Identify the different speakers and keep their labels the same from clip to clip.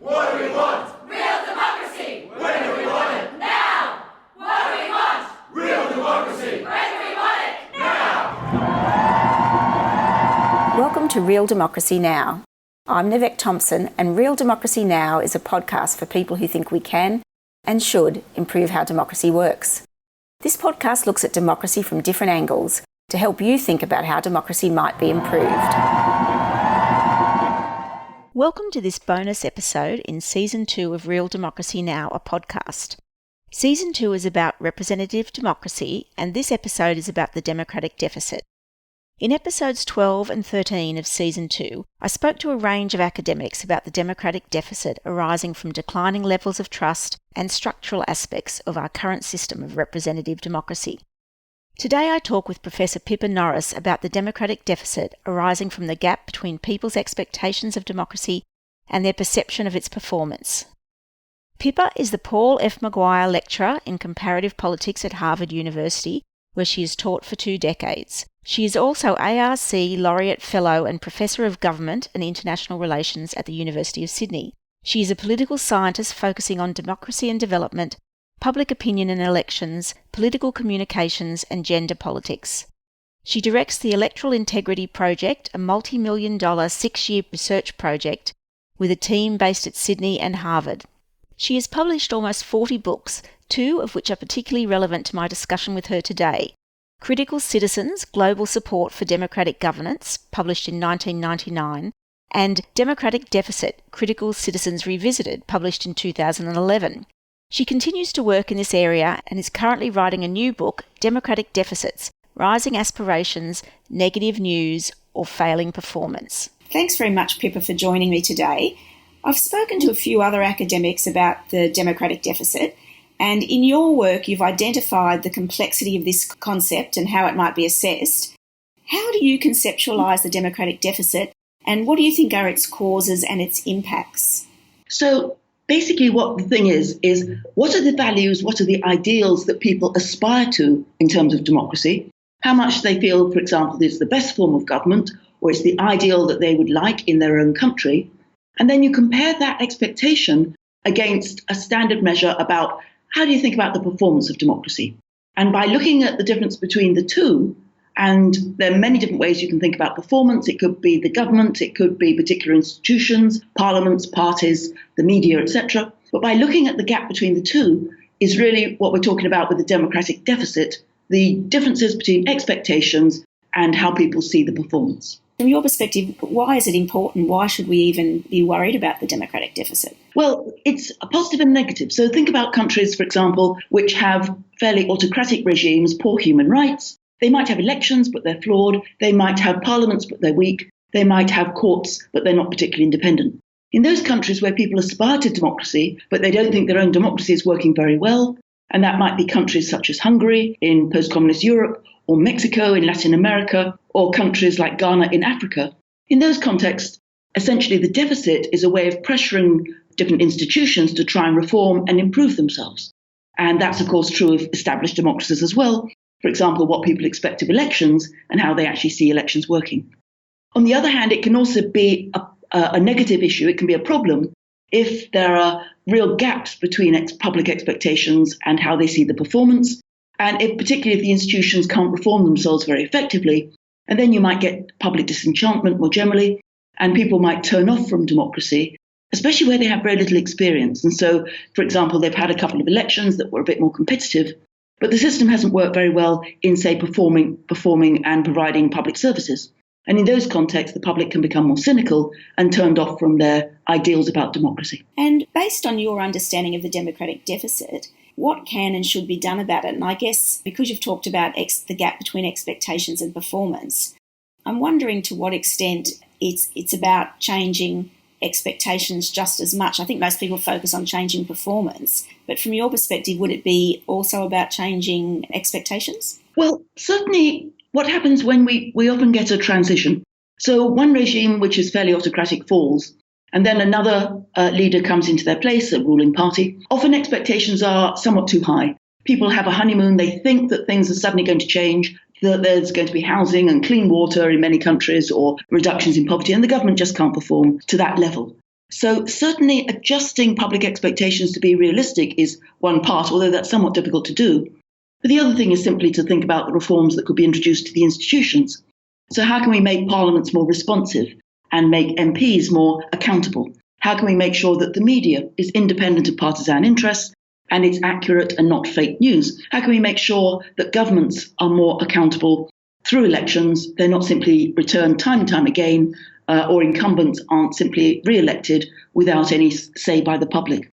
Speaker 1: What do we want? Real democracy! When do we want it? Now! What do we want? Real democracy! When do we want it? Now!
Speaker 2: Welcome to Real Democracy Now. I'm Nivek Thompson, and Real Democracy Now is a podcast for people who think we can and should improve how democracy works. This podcast looks at democracy from different angles to help you think about how democracy might be improved. Welcome to this bonus episode in Season 2 of Real Democracy Now, a podcast. Season 2 is about representative democracy, and this episode is about the democratic deficit. In episodes 12 and 13 of Season 2, I spoke to a range of academics about the democratic deficit arising from declining levels of trust and structural aspects of our current system of representative democracy. Today I talk with Professor Pippa Norris about the democratic deficit arising from the gap between people's expectations of democracy and their perception of its performance. Pippa is the Paul F. McGuire Lecturer in Comparative Politics at Harvard University, where she has taught for 2 decades. She is also ARC Laureate Fellow and Professor of Government and International Relations at the University of Sydney. She is a political scientist focusing on democracy and development, public opinion and elections, political communications and gender politics. She directs the Electoral Integrity Project, a multimillion-dollar 6-year research project with a team based at Sydney and Harvard. She has published almost 40 books, 2 of which are particularly relevant to my discussion with her today. Critical Citizens, Global Support for Democratic Governance, published in 1999, and Democratic Deficit, Critical Citizens Revisited, published in 2011. She continues to work in this area and is currently writing a new book, Democratic Deficits, Rising Aspirations, Negative News, or Failing Performance. Thanks very much, Pippa, for joining me today. I've spoken to a few other academics about the democratic deficit, and in your work you've identified the complexity of this concept and how it might be assessed. How do you conceptualise the democratic deficit, and what do you think are its causes and its impacts?
Speaker 3: So basically what the thing is what are the values, what are the ideals that people aspire to in terms of democracy? How much they feel, for example, is the best form of government, or it's the ideal that they would like in their own country. And then you compare that expectation against a standard measure about how do you think about the performance of democracy? And by looking at the difference between the two, and there are many different ways you can think about performance. It could be the government, it could be particular institutions, parliaments, parties, the media, etc. But by looking at the gap between the two is really what we're talking about with the democratic deficit, the differences between expectations and how people see the performance.
Speaker 2: From your perspective, why is it important? Why should we even be worried about the democratic deficit?
Speaker 3: Well, it's a positive and negative. So think about countries, for example, which have fairly autocratic regimes, poor human rights. They might have elections, but they're flawed. They might have parliaments, but they're weak. They might have courts, but they're not particularly independent. In those countries where people aspire to democracy, but they don't think their own democracy is working very well, and that might be countries such as Hungary in post-communist Europe, or Mexico in Latin America, or countries like Ghana in Africa. In those contexts, essentially the deficit is a way of pressuring different institutions to try and reform and improve themselves. And that's, of course, true of established democracies as well. For example, what people expect of elections and how they actually see elections working. On the other hand, it can also be a negative issue. It can be a problem if there are real gaps between public expectations and how they see the performance. And particularly if the institutions can't reform themselves very effectively, and then you might get public disenchantment more generally, and people might turn off from democracy, especially where they have very little experience. And so, for example, they've had a couple of elections that were a bit more competitive, but the system hasn't worked very well in, say, performing and providing public services. And in those contexts, the public can become more cynical and turned off from their ideals about democracy.
Speaker 2: And based on your understanding of the democratic deficit, what can and should be done about it? And I guess because you've talked about the gap between expectations and performance, I'm wondering to what extent it's about changing expectations just as much. I think most people focus on changing performance, but from your perspective, would it be also about changing expectations?
Speaker 3: Well, certainly what happens when we often get a transition. So one regime which is fairly autocratic falls, and then another leader comes into their place, a ruling party. Often expectations are somewhat too high. People have a honeymoon. They think that things are suddenly going to change, that there's going to be housing and clean water in many countries or reductions in poverty, and the government just can't perform to that level. So certainly adjusting public expectations to be realistic is one part, although that's somewhat difficult to do. But the other thing is simply to think about the reforms that could be introduced to the institutions. So how can we make parliaments more responsive and make MPs more accountable? How can we make sure that the media is independent of partisan interests and it's accurate and not fake news? How can we make sure that governments are more accountable through elections? They're not simply returned time and time again, or incumbents aren't simply re-elected without any say by the public.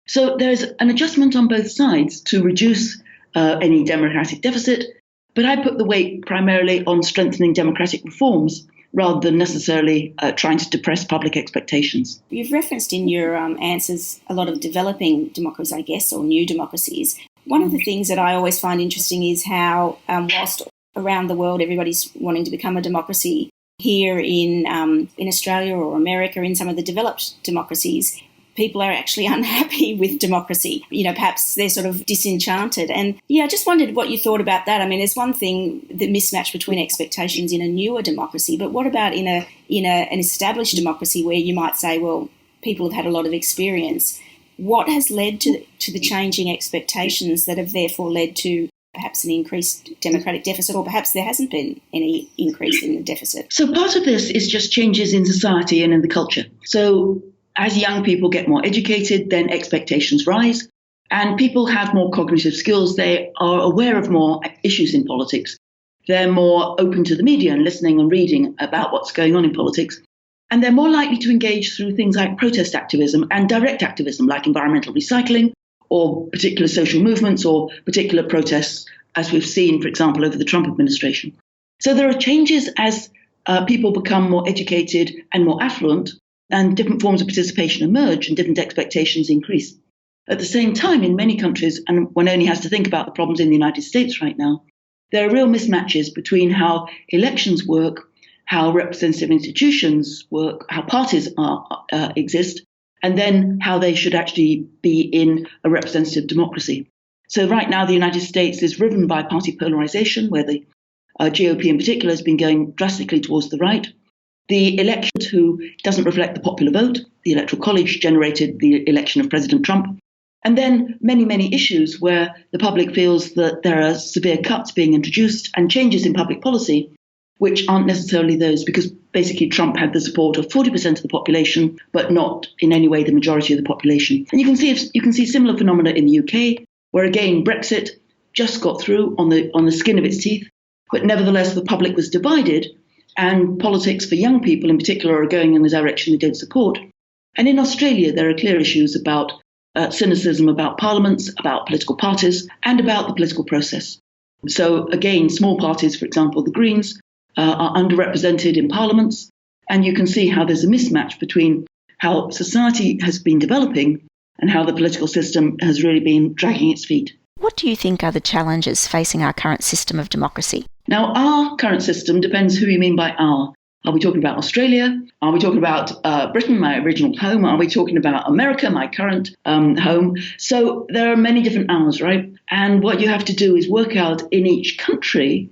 Speaker 3: So there's an adjustment on both sides to reduce any democratic deficit, but I put the weight primarily on strengthening democratic reforms rather than necessarily trying to depress public expectations.
Speaker 2: You've referenced in your answers a lot of developing democracies, I guess, or new democracies. One of the things that I always find interesting is how, whilst around the world everybody's wanting to become a democracy, here in Australia or America, in some of the developed democracies, people are actually unhappy with democracy. Perhaps they're sort of disenchanted. And I just wondered what you thought about that. I mean, there's one thing, the mismatch between expectations in a newer democracy, but what about in an established democracy where you might say, well, people have had a lot of experience? What has led to the changing expectations that have therefore led to perhaps an increased democratic deficit, or perhaps there hasn't been any increase in the deficit?
Speaker 3: So part of this is just changes in society and in the culture. So as young people get more educated, then expectations rise and people have more cognitive skills. They are aware of more issues in politics. They're more open to the media and listening and reading about what's going on in politics. And they're more likely to engage through things like protest activism and direct activism, like environmental recycling or particular social movements or particular protests, as we've seen, for example, over the Trump administration. So there are changes as people become more educated and more affluent, and different forms of participation emerge and different expectations increase. At the same time, in many countries, and one only has to think about the problems in the United States right now, there are real mismatches between how elections work, how representative institutions work, how parties exist, and then how they should actually be in a representative democracy. So right now, the United States is riven by party polarization, where the GOP in particular has been going drastically towards the right. The electorate, who doesn't reflect the popular vote, the Electoral College generated the election of President Trump. And then many, many issues where the public feels that there are severe cuts being introduced and changes in public policy, which aren't necessarily those, because basically Trump had the support of 40% of the population, but not in any way the majority of the population. And you can see similar phenomena in the UK, where again Brexit just got through on the skin of its teeth, but nevertheless the public was divided. And politics for young people in particular are going in the direction they don't support. And in Australia, there are clear issues about cynicism about parliaments, about political parties, and about the political process. So again, small parties, for example, the Greens, are underrepresented in parliaments. And you can see how there's a mismatch between how society has been developing and how the political system has really been dragging its feet.
Speaker 2: What do you think are the challenges facing our current system of democracy?
Speaker 3: Now, our current system depends who you mean by our. Are we talking about Australia? Are we talking about Britain, my original home? Are we talking about America, my current home? So there are many different ours, right? And what you have to do is work out in each country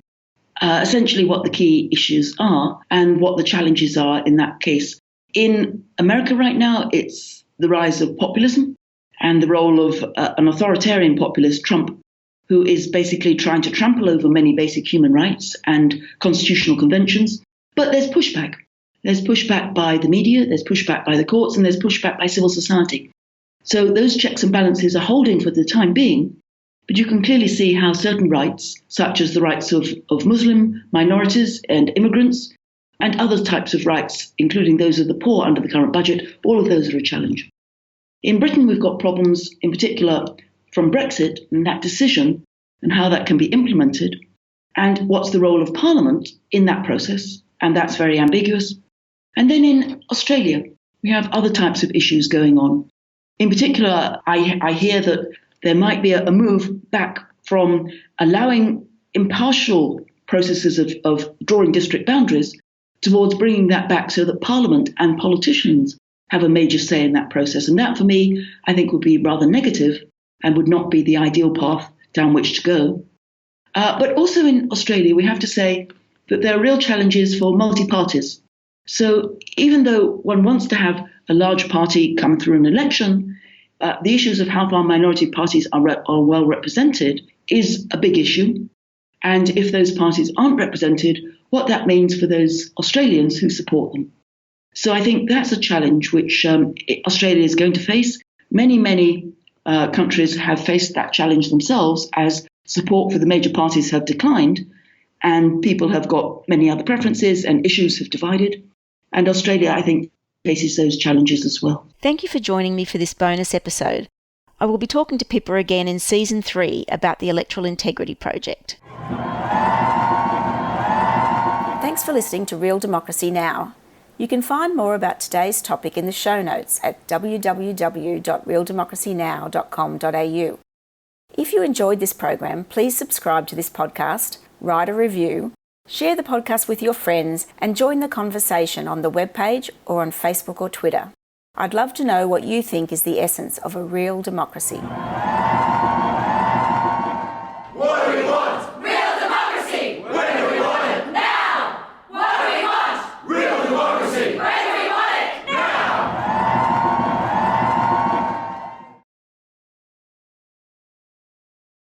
Speaker 3: essentially what the key issues are and what the challenges are in that case. In America right now, it's the rise of populism and the role of an authoritarian populist, Trump, who is basically trying to trample over many basic human rights and constitutional conventions. But there's pushback. There's pushback by the media, there's pushback by the courts, and there's pushback by civil society. So those checks and balances are holding for the time being, but you can clearly see how certain rights, such as the rights of Muslim minorities and immigrants, and other types of rights, including those of the poor under the current budget, all of those are a challenge. In Britain, we've got problems, in particular, from Brexit and that decision and how that can be implemented, and what's the role of Parliament in that process, and that's very ambiguous. And then in Australia, we have other types of issues going on. In particular, I hear that there might be a move back from allowing impartial processes of drawing district boundaries towards bringing that back so that Parliament and politicians have a major say in that process. And that, for me, I think would be rather negative and would not be the ideal path down which to go. But also in Australia, we have to say that there are real challenges for multi-parties. So even though one wants to have a large party come through an election, the issues of how far minority parties are well represented is a big issue. And if those parties aren't represented, what that means for those Australians who support them. So I think that's a challenge which Australia is going to face. Many countries have faced that challenge themselves as support for the major parties have declined and people have got many other preferences and issues have divided. And Australia, I think, faces those challenges as well.
Speaker 2: Thank you for joining me for this bonus episode. I will be talking to Pippa again in Season 3 about the Electoral Integrity Project. Thanks for listening to Real Democracy Now! You can find more about today's topic in the show notes at www.realdemocracynow.com.au. If you enjoyed this program, please subscribe to this podcast, write a review, share the podcast with your friends, and join the conversation on the webpage or on Facebook or Twitter. I'd love to know what you think is the essence of a real democracy.